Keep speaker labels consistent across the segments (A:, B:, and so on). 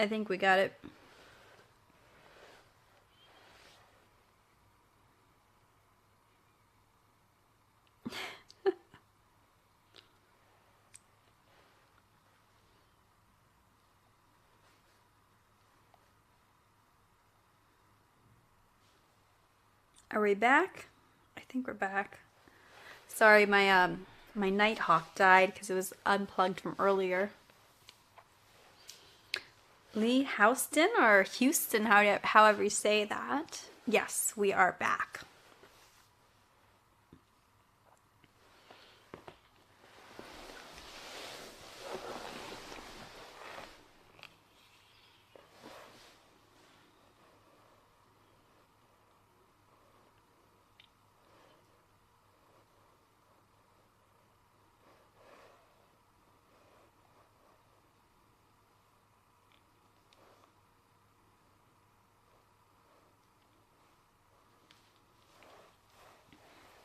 A: I think we got it. Are we back? I think we're back. Sorry, my Nighthawk died because it was unplugged from earlier. Lee Houston or Houston, however you say that. Yes, we are back.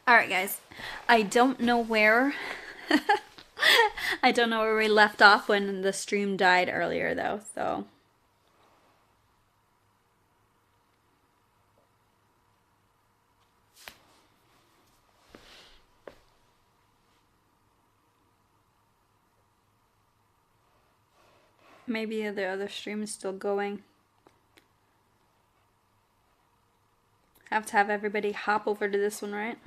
A: Alright guys, I don't know where I don't know where we left off when the stream died earlier though, so maybe the other stream is still going. Have to have everybody hop over to this one, right?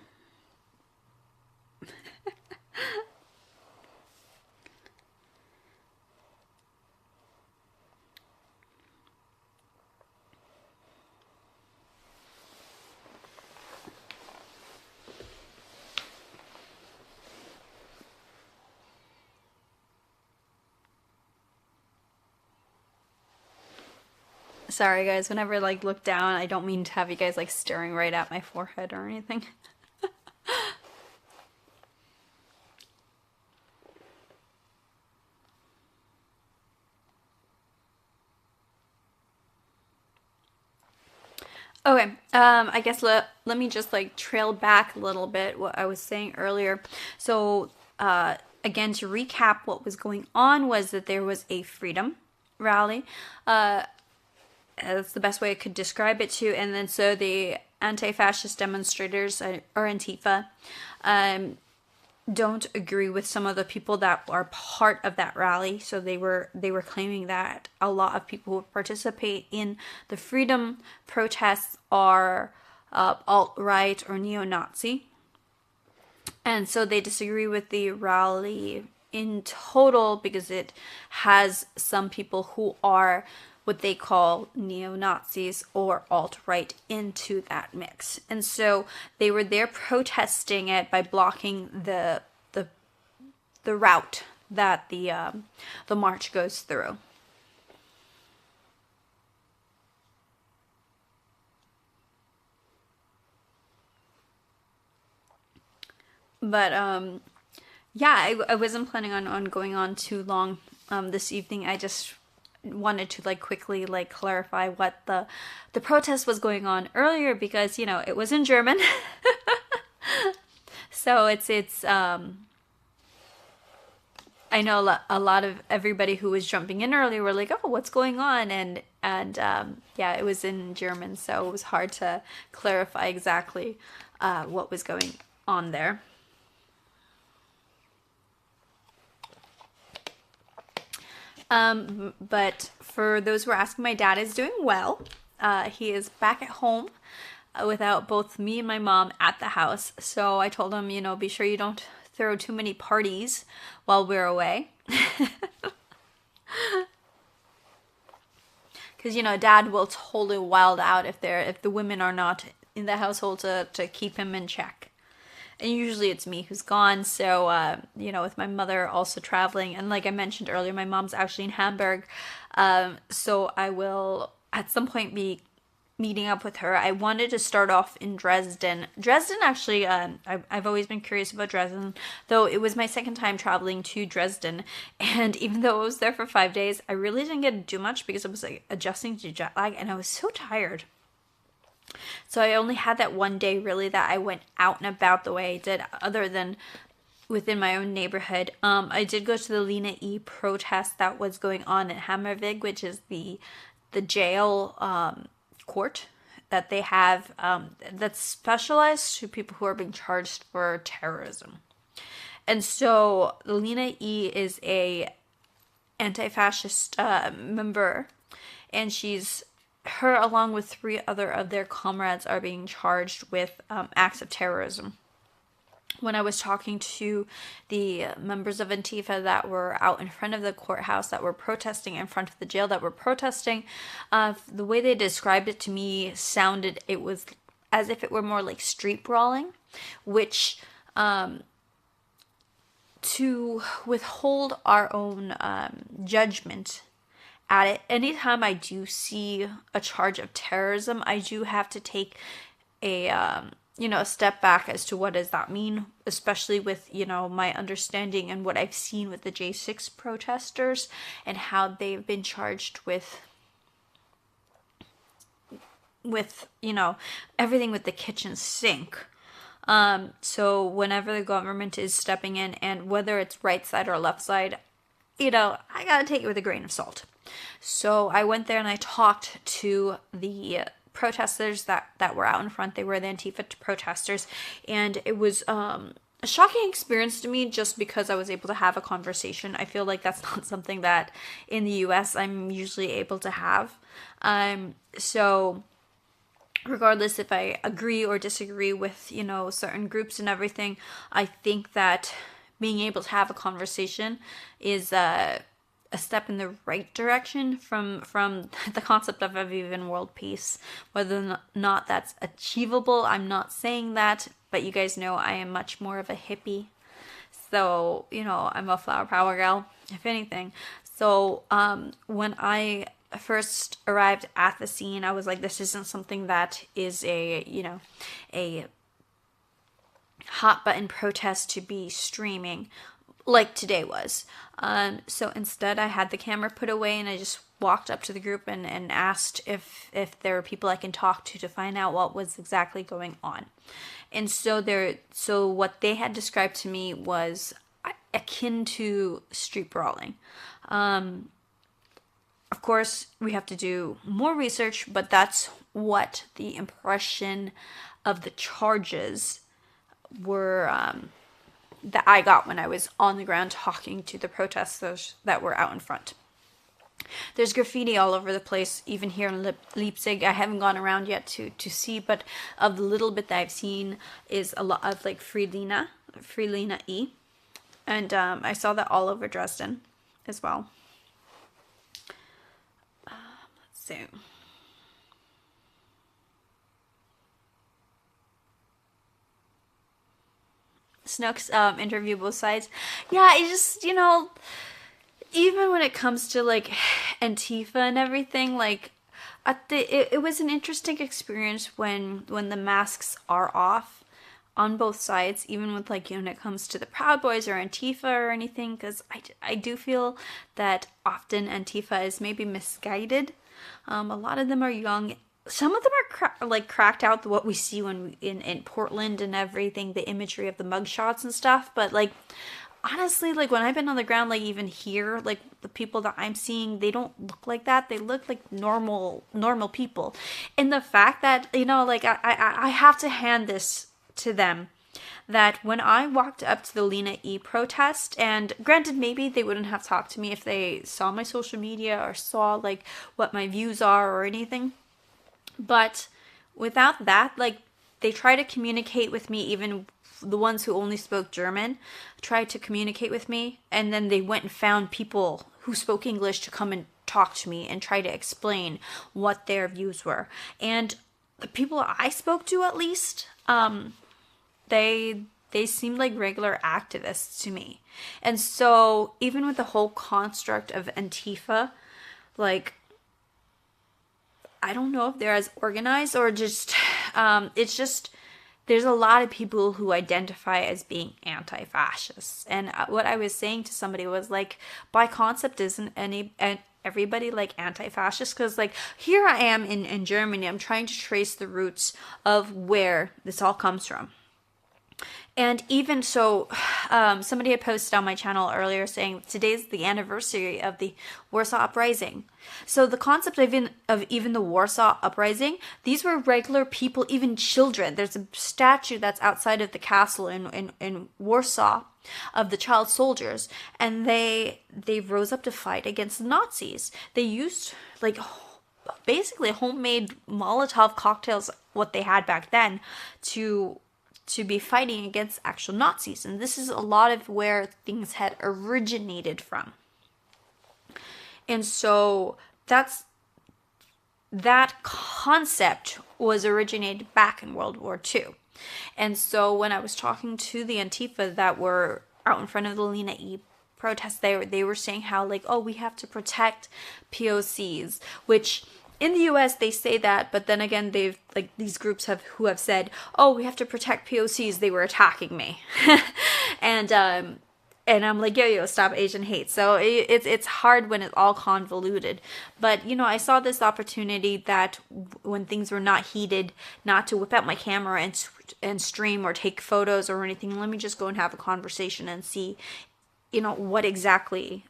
A: Sorry guys, whenever I like look down, I don't mean to have you guys like staring right at my forehead or anything. Okay, I guess let me just like trail back a little bit what I was saying earlier. So, again, to recap, what was going on was that there was a freedom rally. That's the best way I could describe it to. And then so the anti-fascist demonstrators, or Antifa, don't agree with some of the people that are part of that rally. So they were claiming that a lot of people who participate in the freedom protests are alt-right or neo-Nazi. And so they disagree with the rally in total because it has some people who are what they call neo-Nazis or alt-right into that mix. And so they were there protesting it by blocking the route that the march goes through. But yeah, I wasn't planning on going on too long this evening. I just wanted to like quickly like clarify what the protest was going on earlier because, you know, it was in German. So it's I know a lot of everybody who was jumping in earlier were like, oh, what's going on? And yeah, it was in German, so it was hard to clarify exactly what was going on there. But for those who are asking, my dad is doing well. He is back at home without both me and my mom at the house. So I told him, you know, be sure you don't throw too many parties while we're away. Because, you know, dad will totally wild out if the women are not in the household to keep him in check. And usually it's me who's gone, so, you know, with my mother also traveling. And like I mentioned earlier, my mom's actually in Hamburg. So I will at some point be meeting up with her. I wanted to start off in Dresden. Dresden, actually, I've always been curious about Dresden, though it was my second time traveling to Dresden. And even though I was there for 5 days, I really didn't get to do much because I was like adjusting to jet lag and I was so tired. So I only had that one day really that I went out and about the way I did, other than within my own neighborhood. I did go to the Lena E protest that was going on in Hammarvik, which is the jail court that they have that's specialized to people who are being charged for terrorism. And so Lena E is a anti-fascist member, and her along with 3 other of their comrades are being charged with acts of terrorism. When I was talking to the members of Antifa that were out in front of the courthouse, that were protesting in front of the jail, that were protesting, the way they described it to me sounded, it was as if it were more like street brawling, which to withhold our own judgment at it, anytime I do see a charge of terrorism, I do have to take a step back as to what does that mean, especially with, my understanding and what I've seen with the J6 protesters and how they've been charged with everything with the kitchen sink. So whenever the government is stepping in, and whether it's right side or left side, I gotta take it with a grain of salt. So I went there and I talked to the protesters that were out in front. They were the Antifa protesters, and it was a shocking experience to me just because I was able to have a conversation. I feel like that's not something that in the US I'm usually able to have. So regardless if I agree or disagree with, certain groups and everything, I think that being able to have a conversation is a step in the right direction from the concept of even world peace. Whether or not that's achievable, I'm not saying that, but you guys know I am much more of a hippie. So, I'm a flower power girl, if anything. So, when I first arrived at the scene, I was like, this isn't something that is a hot button protest to be streaming like today was. So instead I had the camera put away and I just walked up to the group and asked if there were people I can talk to find out what was exactly going on. And so what they had described to me was akin to street brawling. Of course, we have to do more research, but that's what the impression of the charges were that I got when I was on the ground talking to the protesters that were out in front. There's graffiti all over the place, even here in Leipzig. I haven't gone around yet to see, but of the little bit that I've seen is a lot of like Free Lena E. And I saw that all over Dresden as well. Let's see. Snook's interview both sides. Yeah, it just, even when it comes to like Antifa and everything, like it was an interesting experience when the masks are off on both sides, even with like when it comes to the Proud Boys or Antifa or anything, because I do feel that often Antifa is maybe misguided. A lot of them are young. Some of them are cracked out what we see when in Portland and everything, the imagery of the mugshots and stuff. But like, honestly, like when I've been on the ground, like even here, like the people that I'm seeing, they don't look like that. They look like normal people. And the fact that, like I have to hand this to them, that when I walked up to the Lena E protest, and granted, maybe they wouldn't have talked to me if they saw my social media or saw like what my views are or anything. But without that, like, they try to communicate with me, even the ones who only spoke German tried to communicate with me, and then they went and found people who spoke English to come and talk to me and try to explain what their views were. And the people I spoke to, at least, they seemed like regular activists to me. And so even with the whole construct of Antifa, like, I don't know if they're as organized or just, it's just, there's a lot of people who identify as being anti-fascists. And what I was saying to somebody was like, by concept, isn't everybody like anti-fascist? Because like here I am in Germany, I'm trying to trace the roots of where this all comes from. And even so, somebody had posted on my channel earlier saying today's the anniversary of the Warsaw Uprising. So the concept of even the Warsaw Uprising, these were regular people, even children. There's a statue that's outside of the castle in Warsaw of the child soldiers, and they rose up to fight against the Nazis. They used like basically homemade Molotov cocktails, what they had back then, to be fighting against actual Nazis. And this is a lot of where things had originated from. And so that concept was originated back in World War II. And so when I was talking to the Antifa that were out in front of the Lena E protests, they were saying how like, oh, we have to protect POCs, which in the US they say that, but then again they've like these groups who have said, oh, we have to protect POCs, they were attacking me. and I'm like, yo, stop Asian hate. So it's hard when it's all convoluted. But, you know, I saw this opportunity that when things were not heated, not to whip out my camera and stream or take photos or anything. Let me just go and have a conversation and see, you know, what exactly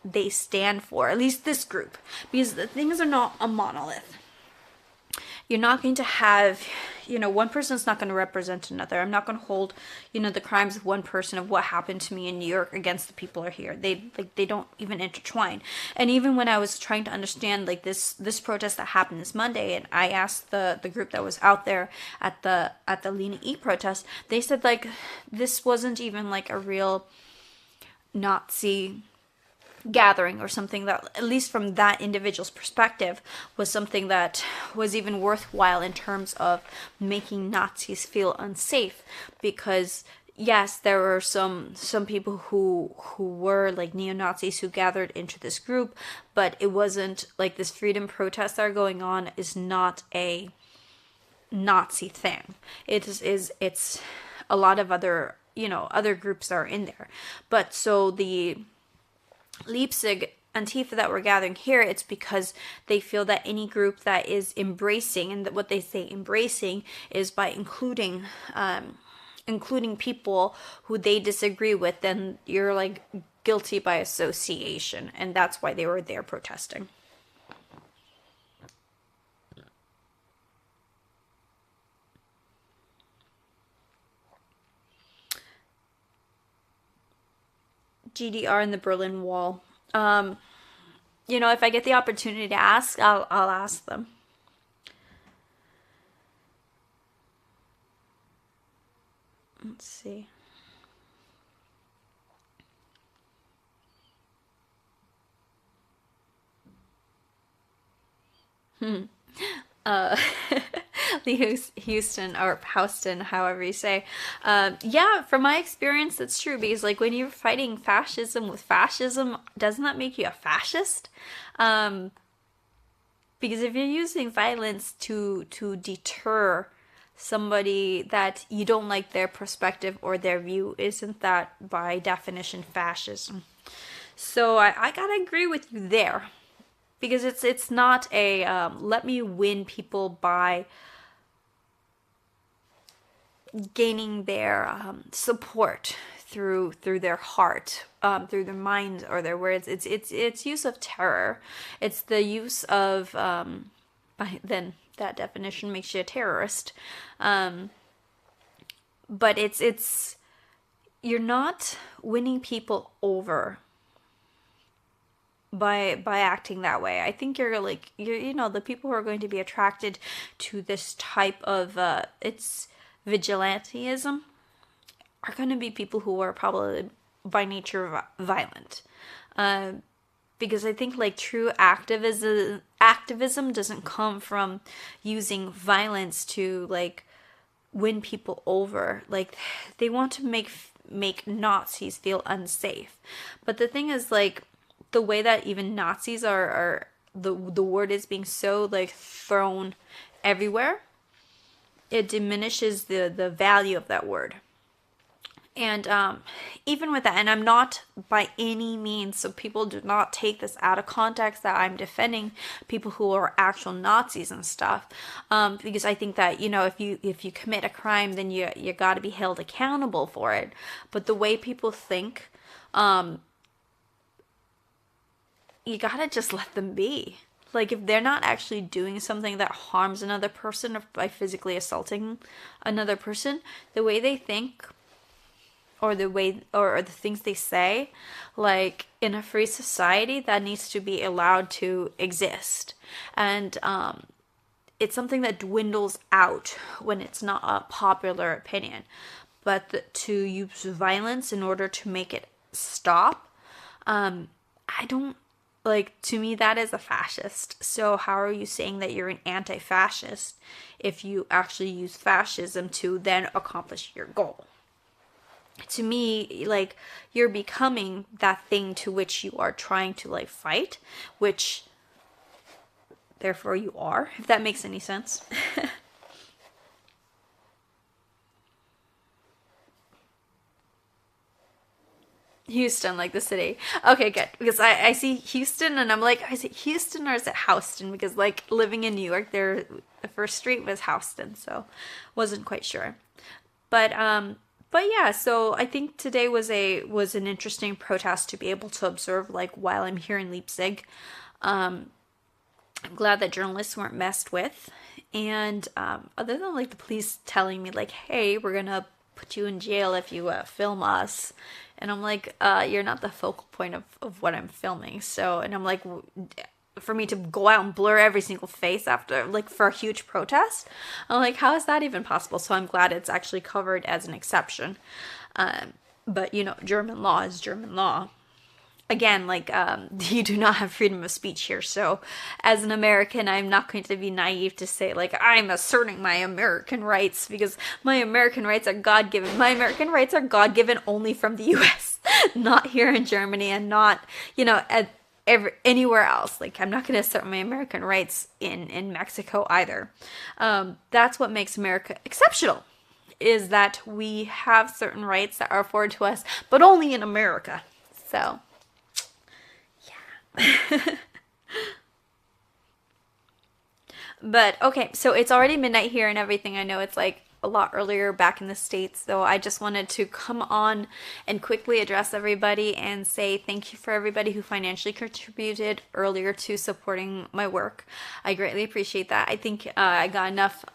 A: they stand for. At least this group. Because the things are not a monolith. You're not going to have, you know, one person's not going to represent another. I'm not going to hold, you know, the crimes of one person of what happened to me in New York against the people are here. They don't even intertwine. And even when I was trying to understand like this protest that happened this Monday, and I asked the group that was out there at the Lena E protest, they said like this wasn't even like a real Nazi gathering or something that, at least from that individual's perspective, was something that was even worthwhile in terms of making Nazis feel unsafe. Because yes, there were some people who were like neo-Nazis who gathered into this group, but it wasn't like this freedom protests that are going on is not a Nazi thing. It's a lot of other, you know, other groups are in there. But so the Leipzig Antifa that we're gathering here, it's because they feel that any group that is embracing, and that what they say embracing is by including people who they disagree with, then you're like guilty by association, and that's why they were there protesting. GDR and the Berlin Wall. You know, if I get the opportunity to ask, I'll ask them. Let's see. Houston, or Houston, however you say. Yeah, from my experience, that's true. Because like when you're fighting fascism with fascism, doesn't that make you a fascist? Because if you're using violence to deter somebody that you don't like their perspective or their view, isn't that by definition fascism? So I gotta agree with you there. Because it's not a let me win people by gaining their support through their heart, through their minds or their words. It's use of terror. It's the use of then that definition makes you a terrorist. But it's you're not winning people over by acting that way. I think you're you know, the people who are going to be attracted to this type of it's vigilantism are going to be people who are probably by nature violent. Because I think like true activism doesn't come from using violence to like win people over. Like they want to make Nazis feel unsafe. But the thing is like the way that even Nazis are the word is being so like thrown everywhere, it diminishes the value of that word. And even with that, and I'm not by any means, so people do not take this out of context, that I'm defending people who are actual Nazis and stuff, because I think that, you know, if you commit a crime, then you got to be held accountable for it. But the way people think, you gotta just let them be. Like, if they're not actually doing something that harms another person by physically assaulting another person, the way they think, or the way, or the things they say, like, in a free society, that needs to be allowed to exist. And it's something that dwindles out when it's not a popular opinion. But to use violence in order to make it stop, I don't, like, to me, that is a fascist. So how are you saying that you're an anti-fascist if you actually use fascism to then accomplish your goal? To me, like, you're becoming that thing to which you are trying to, like, fight, which therefore you are, if that makes any sense. Houston, like the city. Okay, good. Because I see Houston and I'm like, is it Houston or is it Houston? Because, like, living in New York, the first street was Houston, so wasn't quite sure. But yeah, so I think today was an interesting protest to be able to observe, like, while I'm here in Leipzig. I'm glad that journalists weren't messed with. And other than, like, the police telling me, like, hey, we're gonna put you in jail if you film us. And I'm like, you're not the focal point of what I'm filming. So, and I'm like, for me to go out and blur every single face after, like, for a huge protest, I'm like, how is that even possible? So I'm glad it's actually covered as an exception. But, you know, German law is German law. Again, like, you do not have freedom of speech here. So as an American, I'm not going to be naive to say, like, I'm asserting my American rights, because my American rights are God-given. My American rights are God-given only from the US, not here in Germany, and not, you know, anywhere else. Like, I'm not going to assert my American rights in Mexico either. That's what makes America exceptional, is that we have certain rights that are afforded to us, but only in America. So but okay, so it's already midnight here and everything. I know it's, like, a lot earlier back in the States, so I just wanted to come on and quickly address everybody and say thank you for everybody who financially contributed earlier to supporting my work. I greatly appreciate that. I think I got enough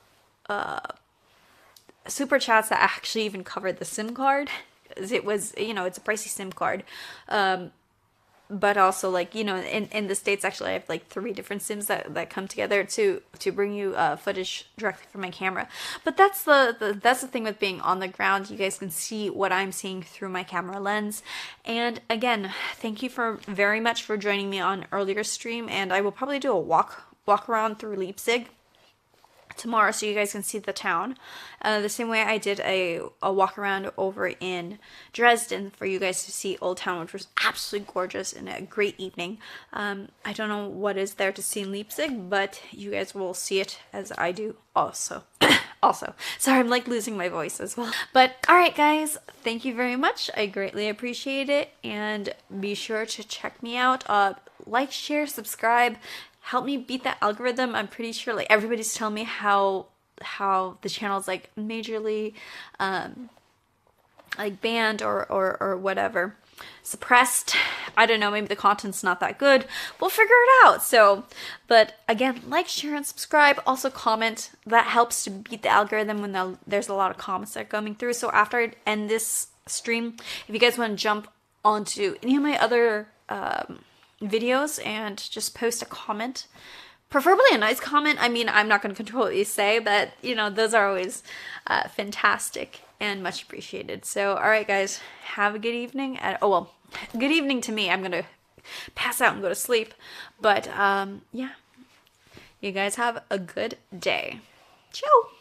A: super chats that actually even covered the SIM card. It was, you know, it's a pricey SIM card. But also, like, you know, in the States, actually, I have, like, 3 different SIMs that come together to bring you footage directly from my camera. But that's the thing with being on the ground. You guys can see what I'm seeing through my camera lens. And again, thank you very much for joining me on earlier stream. And I will probably do a walk around through Leipzig tomorrow, so you guys can see the town, the same way I did a walk around over in Dresden for you guys to see Old Town, which was absolutely gorgeous and a great evening. I don't know what is there to see in Leipzig, but you guys will see it as I do also. Sorry, I'm, like, losing my voice as well. But alright guys, thank you very much. I greatly appreciate it, and be sure to check me out. Like, share, subscribe. Help me beat that algorithm. I'm pretty sure, like, everybody's telling me how the channel's, like, majorly like, banned or whatever, suppressed. I don't know, maybe the content's not that good. We'll figure it out. So, but again, like, share, and subscribe. Also comment. That helps to beat the algorithm when there's a lot of comments that are coming through. So after I end this stream, if you guys want to jump onto any of my other videos and just post a comment, preferably a nice comment. I mean, I'm not going to control what you say, but, you know, those are always fantastic and much appreciated. So, all right, guys, have a good evening. Good evening to me. I'm going to pass out and go to sleep. But, yeah, you guys have a good day. Ciao.